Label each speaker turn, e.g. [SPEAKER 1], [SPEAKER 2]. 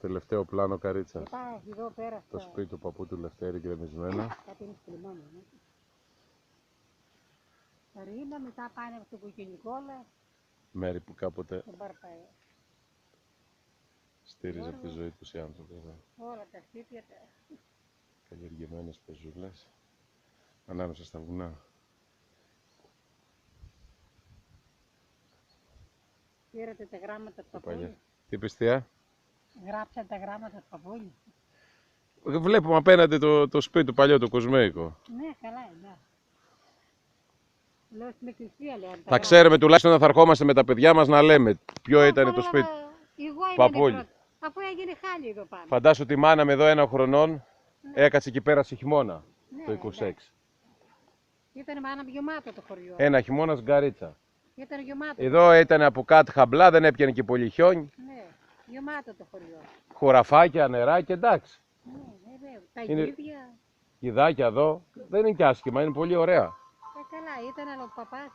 [SPEAKER 1] Τελευταίο πλάνο Καρίτσα.
[SPEAKER 2] Υπάρχει εδώ πέρα
[SPEAKER 1] Το σπίτι του παππού του Λευτέρη γκρεμισμένο.
[SPEAKER 2] Κάτι είναι στριμμένο. Ρίνα, μετά πάνε από το κουκκινικόλα.
[SPEAKER 1] Μέρη που κάποτε
[SPEAKER 2] Τον Παρπαέ.
[SPEAKER 1] στήριζε από τη ζωή τους οι άνθρωποι εδώ.
[SPEAKER 2] Όλα τα σπίτια τα...
[SPEAKER 1] Καλλιεργημένες πεζούλες ανάμεσα στα βουνά.
[SPEAKER 2] Πήρατε τα γράμματα του παππούλη.
[SPEAKER 1] Τι πιστεία?
[SPEAKER 2] Γράψατε τα γράμματα του παππούλη.
[SPEAKER 1] Βλέπουμε απέναντι το σπίτι του παλιό, το Κοσμέικο.
[SPEAKER 2] Ναι, καλά, εντάξει. Λέω στην εκκλησία, λέω.
[SPEAKER 1] Θα ξέρουμε τουλάχιστον να θα ερχόμαστε με τα παιδιά μας να λέμε ποιο ήταν το σπίτι του παππούλη.
[SPEAKER 2] Αφού έγινε χάλι εδώ πάνω.
[SPEAKER 1] Φαντάσου τη μάνα με εδώ 1 χρονών έκατσε εκεί πέρα σε χειμώνα το 26.
[SPEAKER 2] Ήταν μάνα γεμάτο το χωριό.
[SPEAKER 1] Ένα χειμώνα γκαρίτσα.
[SPEAKER 2] Ήταν γεμάτο.
[SPEAKER 1] Εδώ ήταν από κάτω χαμπλά, δεν έπιανε και πολύ χιόνι.
[SPEAKER 2] Ναι, γεμάτο το χωριό.
[SPEAKER 1] Χωραφάκια, νεράκια, εντάξει.
[SPEAKER 2] Ναι, βέβαια. Τα γίδια.
[SPEAKER 1] Γιδάκια εδώ δεν είναι και άσχημα, είναι πολύ ωραία.
[SPEAKER 2] Καλά, ήταν ο παπάς.